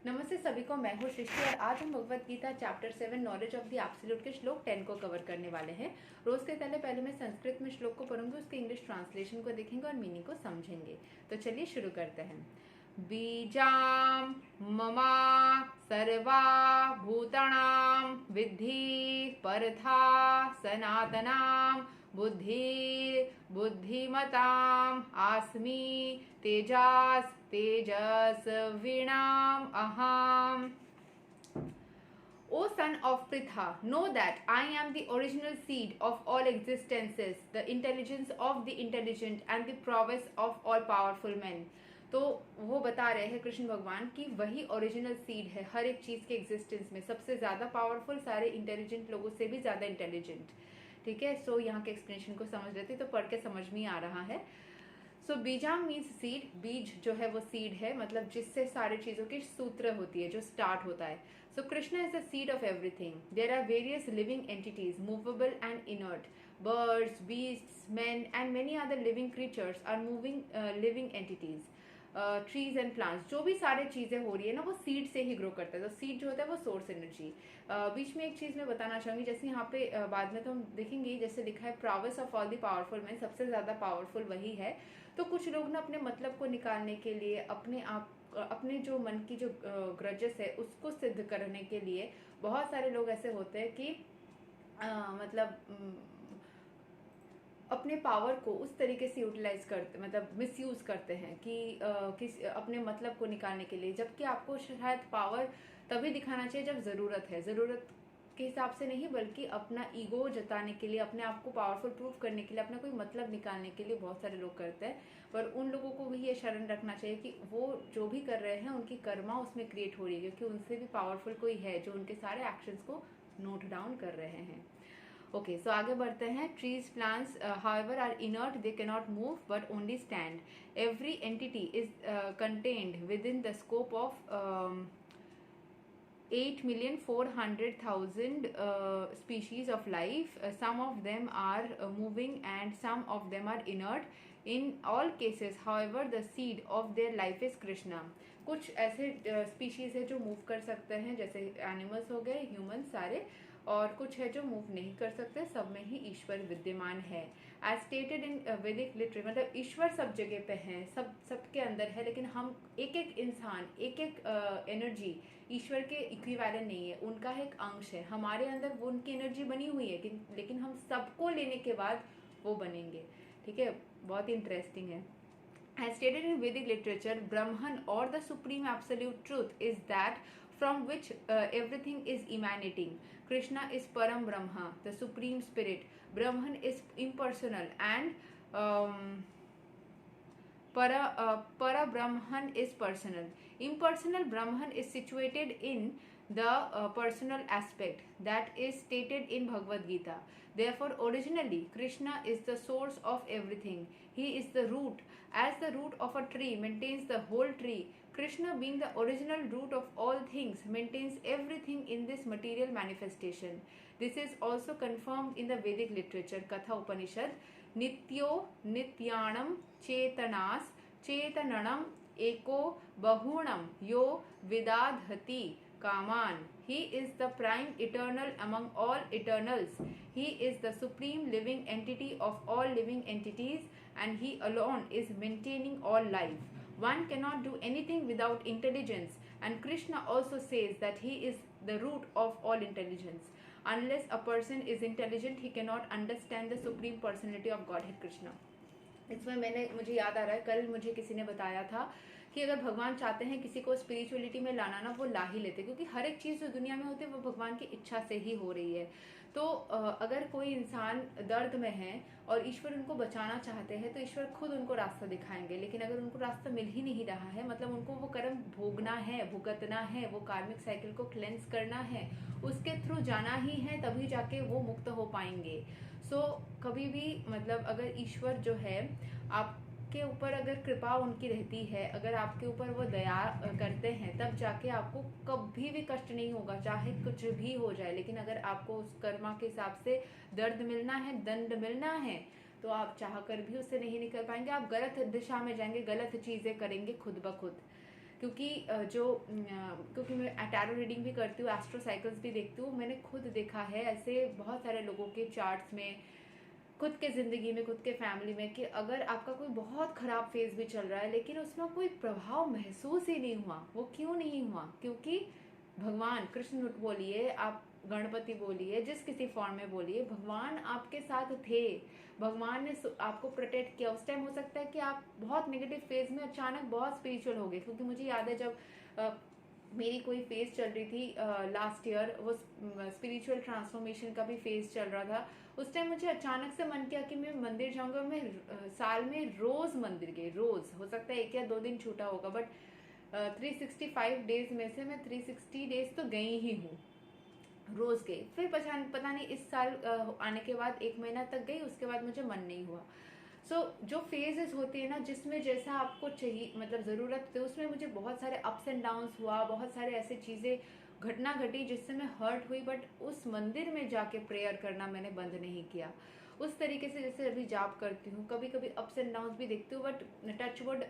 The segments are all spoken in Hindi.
नमस्ते सभी को, मैं हूँ सृष्टि और आज हम Bhagavad Gita chapter 7 knowledge of the absolute के श्लोक 10 को कवर करने वाले हैं। रोज के पहले मैं संस्कृत में श्लोक को पढ़ूंगी, उसके इंग्लिश ट्रांसलेशन को देखेंगे और मीनिंग को समझेंगे। तो चलिए शुरू करते हैं। बीजाम ममा सर्वा भूतानां विद्धि परथा सनातनां बुद्धिमताम् आस्मि तेजस्विनाम् अहम्। O son of Pritha, know that I am the original seed of all existences, the intelligence of the intelligent and the prowess of all powerful men. तो वो बता रहे हैं कृष्ण भगवान कि वही ओरिजिनल सीड है हर एक चीज के एग्जिस्टेंस में, सबसे ज्यादा पावरफुल, सारे इंटेलिजेंट लोगों से भी ज्यादा इंटेलिजेंट। ठीक है, सो यहाँ के एक्सप्लेनेशन को समझ लेते तो पढ़ के समझ में आ रहा है। सो बीजाम मीन्स सीड, बीज जो है वो सीड है, मतलब जिससे सारी चीजों की सूत्र होती है, जो स्टार्ट होता है। So Krishna is the seed of everything. There are various living entities, movable and inert, birds, beasts, men and many other living creatures are moving living entities. Trees and plants, जो भी सारी चीजें हो रही है ना वो सीड से ही ग्रो करता है। तो सीड जो होता है वो सोर्स एनर्जी। बीच में एक चीज मैं बताना चाहूंगी, जैसे यहाँ पे बाद में तो हम देखेंगे, जैसे लिखा है प्रावेस of all the powerful man, सबसे ज्यादा पावरफुल वही है। तो कुछ लोग ना अपने मतलब को निकालने के लिए, अपने जो मन की जो ग्रजेस है उसको सिद्ध करने के लिए बहुत सारे लोग ऐसे होते हैं कि अपने पावर को उस तरीके से यूटिलाइज करते, मतलब मिसयूज करते हैं कि अपने मतलब को निकालने के लिए। जबकि आपको शायद पावर तभी दिखाना चाहिए जब ज़रूरत है, ज़रूरत के हिसाब से नहीं, बल्कि अपना ईगो जताने के लिए, अपने आप को पावरफुल प्रूव करने के लिए, अपना कोई मतलब निकालने के लिए बहुत सारे लोग करते हैं। पर उन लोगों को भी ये शरण रखना चाहिए कि वो जो भी कर रहे हैं उनकी कर्मा उसमें क्रिएट हो रही है, क्योंकि उनसे भी पावरफुल कोई है जो उनके सारे एक्शंस को नोट डाउन कर रहे हैं। ओके, सो आगे बढ़ते हैं। Trees plants however are inert, they can not move but only stand. Every entity is contained within the scope of 8,400,000 species of life. Some of them are moving and some of them are inert. In all cases, however, the seed of their life is Krishna. कुछ ऐसे स्पीशीज है जो मूव कर सकते हैं, जैसे एनिमल्स हो गए, ह्यूमन सारे, और कुछ है जो मूव नहीं कर सकते, सब में ही ईश्वर विद्यमान है। एज स्टेटेड इन वैदिक लिटरेचर, मतलब ईश्वर सब जगह पे है, सबके अंदर है, लेकिन हम एक एक इंसान, एक एक एनर्जी ईश्वर के इक्विवेलेंट नहीं है, उनका एक अंश है। हमारे अंदर वो उनकी एनर्जी बनी हुई है, लेकिन हम सबको लेने के बाद वो बनेंगे। ठीक है, बहुत ही इंटरेस्टिंग है। As stated in Vedic literature, Brahman or the supreme absolute truth is that from which everything is emanating. Krishna is Param Brahma, the supreme spirit. Brahman is impersonal and Para Brahman is personal. Impersonal Brahman is situated in the personal aspect that is stated in Bhagavad Gita. Therefore, originally, Krishna is the source of everything. He is the root. As the root of a tree maintains the whole tree, Krishna, being the original root of all things, maintains everything in this material manifestation. This is also confirmed in the Vedic literature, Katha Upanishad. Nityo Nityanam Chetanas Chetananam Eko Bahunam Yo Vidadhati Kaman. He is the prime eternal among all eternals. He is the supreme living entity of all living entities, and he alone is maintaining all life. One cannot do anything without intelligence, and Krishna also says that he is the root of all intelligence. Unless a person is intelligent, he cannot understand the supreme personality of Godhead Krishna. इसमें मुझे याद आ रहा है, कल मुझे किसी ने बताया था कि अगर भगवान चाहते हैं किसी को स्पिरिचुअलिटी में लाना ना, वो ला ही लेते, क्योंकि हर एक चीज़ जो दुनिया में होती है वो भगवान की इच्छा से ही हो रही है। तो अगर कोई इंसान दर्द में है और ईश्वर उनको बचाना चाहते हैं तो ईश्वर खुद उनको रास्ता दिखाएंगे। लेकिन अगर उनको रास्ता मिल ही नहीं रहा है, मतलब उनको वो कर्म भोगना है, भुगतना है, वो कार्मिक साइकिल को क्लेंस करना है, उसके थ्रू जाना ही है, तभी जाके वो मुक्त हो पाएंगे। सो कभी भी, मतलब अगर ईश्वर जो है आपके ऊपर, अगर कृपा उनकी रहती है, अगर आपके ऊपर वो दया करते हैं, तब जाके आपको कभी भी कष्ट नहीं होगा, चाहे कुछ भी हो जाए। लेकिन अगर आपको उस कर्मा के हिसाब से दर्द मिलना है, दंड मिलना है, तो आप चाह कर भी उससे नहीं निकल पाएंगे, आप गलत दिशा में जाएंगे, गलत चीजें करेंगे खुद ब खुद। क्योंकि क्योंकि मैं टैरो रीडिंग भी करती हूँ, एस्ट्रो साइकिल्स भी देखती हूँ। मैंने खुद देखा है ऐसे बहुत सारे लोगों के चार्ट्स में, खुद के ज़िंदगी में, खुद के फैमिली में, कि अगर आपका कोई बहुत ख़राब फेज़ भी चल रहा है लेकिन उसमें कोई प्रभाव महसूस ही नहीं हुआ। वो क्यों नहीं हुआ? क्योंकि भगवान कृष्ण बोलिए, आप गणपति बोलिए, जिस किसी फॉर्म में बोलिए, भगवान आपके साथ थे। भगवान ने आपको प्रोटेक्ट किया। उस टाइम हो सकता है कि आप बहुत नेगेटिव फेज में अचानक बहुत स्पिरिचुअल हो गए। क्योंकि मुझे याद है जब मेरी कोई फेज चल रही थी लास्ट ईयर, वो स्पिरिचुअल ट्रांसफॉर्मेशन का भी फेज चल रहा था। उस टाइम मुझे अचानक से मन किया कि मैं मंदिर जाऊंगा। मैं साल में रोज मंदिर गई, रोज। हो सकता है 1 या 2 दिन छूटा होगा, बट 365 डेज में से मैं 360 डेज तो गई ही हूँ, रोज गई। फिर पता नहीं इस साल आने के बाद 1 महीना तक गई, उसके बाद मुझे मन नहीं हुआ। जो फेजेस होती है ना, जिसमें जैसा आपको चाहिए, मतलब ज़रूरत थी, उसमें मुझे बहुत सारे अप्स एंड डाउन्स हुआ, बहुत सारे ऐसे चीज़ें घटना घटी जिससे मैं हर्ट हुई। बट उस मंदिर में जाके प्रेयर करना मैंने बंद नहीं किया। उस तरीके से जैसे अभी जाप करती हूँ, कभी कभी अप्स एंड डाउन्स भी देखती हूँ, बट टचवुड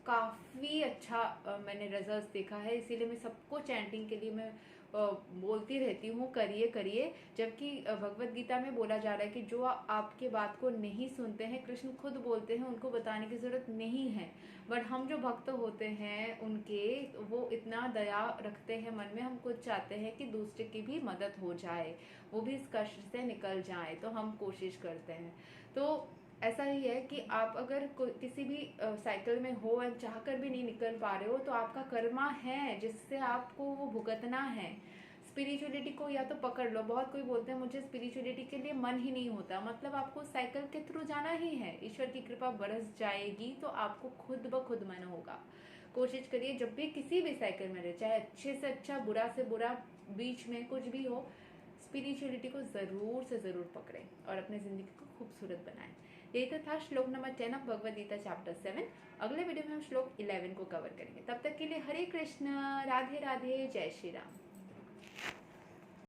काफ़ी अच्छा मैंने रिजल्ट देखा है। इसीलिए मैं सबको चैंटिंग के लिए मैं बोलती रहती हूँ, करिए करिए। जबकि भगवत गीता में बोला जा रहा है कि जो आपके बात को नहीं सुनते हैं, कृष्ण खुद बोलते हैं, उनको बताने की ज़रूरत नहीं है। बट हम जो भक्त होते हैं उनके, वो इतना दया रखते हैं मन में, हम खुद चाहते हैं कि दूसरे की भी मदद हो जाए, वो भी इस कष्ट से निकल जाए, तो हम कोशिश करते हैं। तो ऐसा ही है कि आप अगर किसी भी साइकिल में हो और चाह कर भी नहीं निकल पा रहे हो, तो आपका कर्मा है जिससे आपको वो भुगतना है। स्पिरिचुअलिटी को या तो पकड़ लो। बहुत कोई बोलते हैं मुझे स्पिरिचुअलिटी के लिए मन ही नहीं होता, मतलब आपको साइकिल के थ्रू जाना ही है। ईश्वर की कृपा बरस जाएगी तो आपको खुद ब खुद मन होगा। कोशिश करिए जब भी किसी भी साइकिल में रहे, चाहे अच्छे से अच्छा, बुरा से बुरा, बीच में कुछ भी हो, स्पिरिचुअलिटी को ज़रूर से ज़रूर पकड़ें और अपनी ज़िंदगी को खूबसूरत बनाएं। यही तो था श्लोक number 10 of Bhagavad Gita chapter 7। अगले वीडियो में हम श्लोक 11 को कवर करेंगे। तब तक के लिए हरे कृष्ण, राधे राधे, जय श्री राम।